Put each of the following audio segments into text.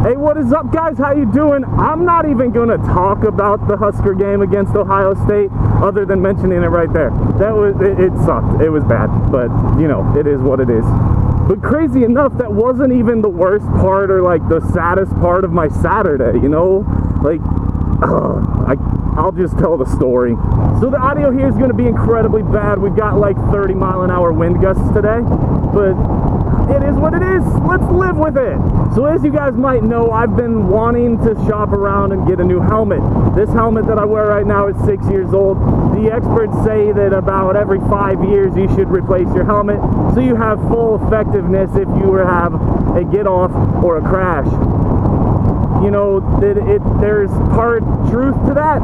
Hey, what is up, guys? How you doing? I'm not even gonna talk about the Husker game against Ohio State other than mentioning it right there. It sucked. It was bad, but you know, it is what it is. But crazy enough, that wasn't even the worst part or like the saddest part of my Saturday, you know? Like, I'll just tell the story. So the audio here is going to be incredibly bad. We've got like 30-mile-an-hour wind gusts today, but it is what it is. Let's live with it. So as you guys might know, I've been wanting to shop around and get a new helmet. This helmet that I wear right now is 6 years old. The experts say that about every 5 years you should replace your helmet so you have full effectiveness if you were to have a get off or a crash. You know, there's part truth to that,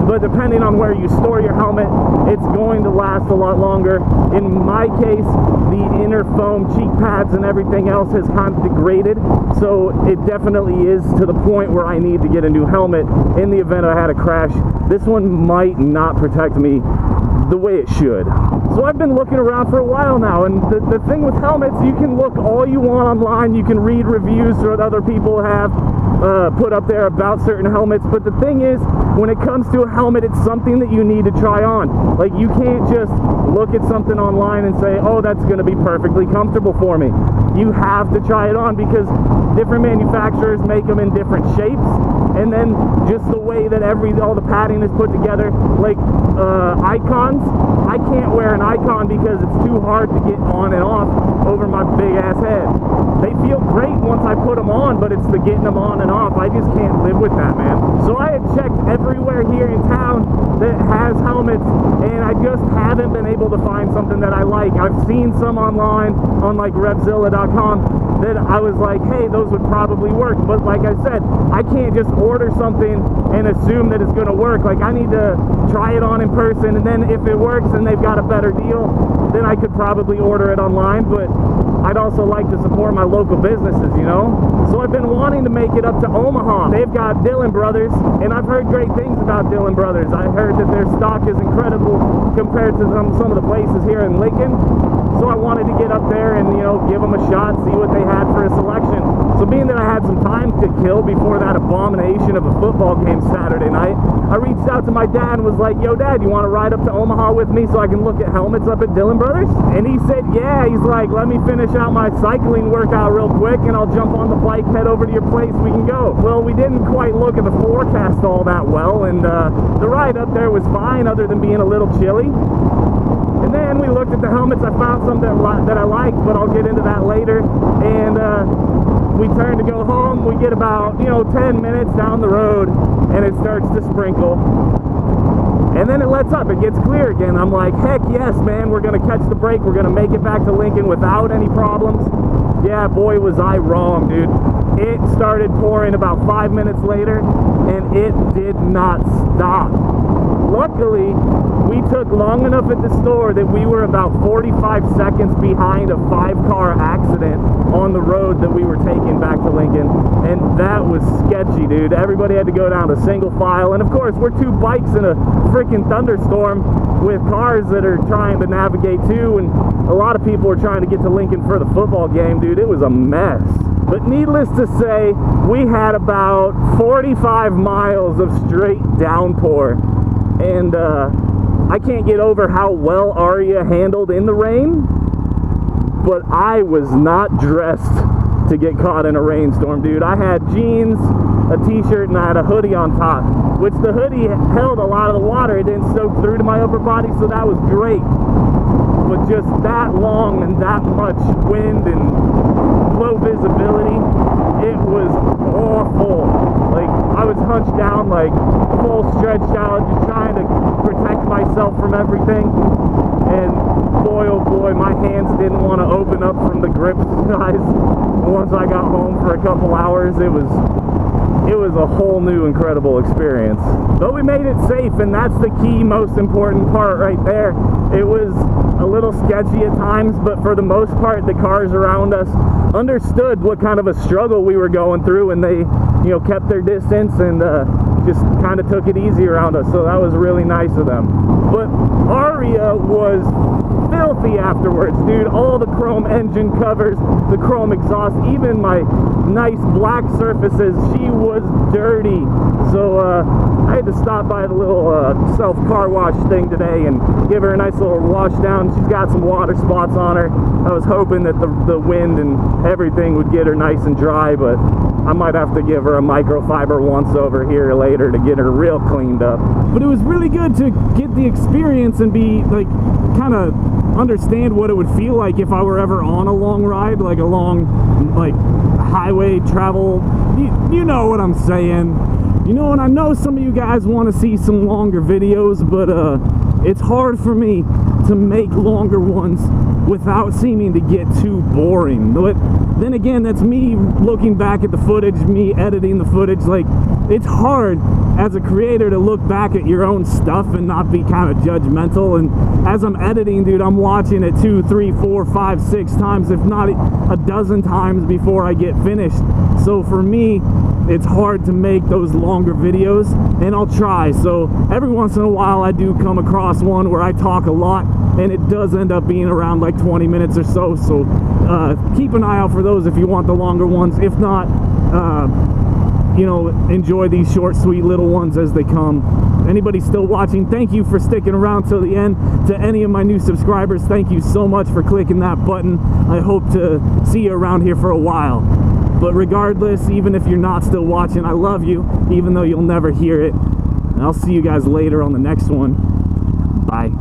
but depending on where you store your helmet, it's going to last a lot longer. In my case, the inner foam cheek pads and everything else has kind of degraded, so it definitely is to the point where I need to get a new helmet in the event I had a crash. This one might not protect me the way it should. So I've been looking around for a while now, and the thing with helmets, you can look all you want online, you can read reviews that other people have put up there about certain helmets, but the thing is, when it comes to a helmet, it's something that you need to try on. Like, you can't just look at something online and say, oh, that's going to be perfectly comfortable for me. You have to try it on because different manufacturers make them in different shapes, and then just the way that all the padding is put together. Like icons, I can't wear an icon because it's too hard to get on and off over my big ass head. They feel great once I put them on, but it's the getting them on and off. I just can't live with that, man. So I had checked everywhere here in town that has helmets, and I just haven't been able to find something that I like. I've seen some online on like Revzilla.com that I was like, hey, those would probably work. But like I said, I can't just order something and assume that it's going to work. Like, I need to try it on in person, and then if it works and they've got a better deal, then I could probably order it online. But I'd also like to support my local businesses, you know? So I've been wanting to make it up to Omaha. They've got Dillon Brothers, and I've heard great things about Dillon Brothers. I heard that their stock is incredible compared to some of the places here in Lincoln. So I wanted to get up there and, you know, give them a shot, see what they had for a selection. So being that I had some time to kill before that abomination of a football game Saturday night, I reached out to my dad and was like, yo, Dad, you want to ride up to Omaha with me so I can look at helmets up at Dillon Brothers? And he said, yeah. He's like, let me finish out my cycling workout real quick and I'll jump on the bike, head over to your place, we can go. Well, we didn't quite look at the forecast all that well, and the ride up there was fine other than being a little chilly. And then we looked at the helmets. I found some that I liked, but I'll get into that later. And we turned to go home. We get about, 10 minutes down the road, and it starts to sprinkle. And then it lets up. It gets clear again. I'm like, heck yes, man. We're going to catch the break. We're going to make it back to Lincoln without any problems. Yeah, boy, was I wrong, dude. It started pouring about 5 minutes later, and it did not stop. Luckily, we took long enough at the store that we were about 45 seconds behind a 5-car accident on the road that we were taking back to Lincoln, and that was sketchy, dude. Everybody had to go down to single file, and of course, we're 2 bikes in a freaking thunderstorm with cars that are trying to navigate too, and a lot of people are trying to get to Lincoln for the football game, dude. It was a mess. But needless to say, we had about 45 miles of straight downpour, and I can't get over how well Aria handled in the rain, but I was not dressed to get caught in a rainstorm, dude. I had jeans, a t-shirt, and I had a hoodie on top, which the hoodie held a lot of the water. It didn't soak through to my upper body, so that was great. But just that long and that much wind and low visibility, it was awful. Like, I was hunched down, like full stretched out, just trying to protect myself from everything. And boy, oh boy, my hands didn't want to open up from the grip size. Once I got home for a couple hours, it was a whole new incredible experience. But we made it safe, and that's the key, most important part right there. It was a little sketchy at times, but for the most part, the cars around us understood what kind of a struggle we were going through, and they, kept their distance and just kind of took it easy around us. So that was really nice of them. But Aria was filthy afterwards, dude. All the chrome engine covers, the chrome exhaust, even my nice black surfaces, she was dirty. So I had to stop by the little self car wash thing today and give her a nice little wash down. She's got some water spots on her. I was hoping that the wind and everything would get her nice and dry, but I might have to give her a microfiber once over here later to get her real cleaned up. But it was really good to get the experience and be like, kind of understand what it would feel like if I were ever on a long ride, like a long, like, highway travel. You know what I'm saying. You know, and I know some of you guys want to see some longer videos, but it's hard for me to make longer ones without seeming to get too boring. But then again, that's me looking back at the footage, me editing the footage. Like, it's hard as a creator to look back at your own stuff and not be kind of judgmental. And as I'm editing, dude, I'm watching it 2, 3, 4, 5, 6 times, if not a dozen times before I get finished. So for me, it's hard to make those longer videos, and I'll try. So every once in a while I do come across one where I talk a lot, and it does end up being around like 20 minutes or so. So keep an eye out for those if you want the longer ones. If not, you know, enjoy these short, sweet little ones as they come. Anybody still watching, thank you for sticking around till the end. To any of my new subscribers, thank you so much for clicking that button. I hope to see you around here for a while. But regardless, even if you're not still watching, I love you, even though you'll never hear it. And I'll see you guys later on the next one. Bye.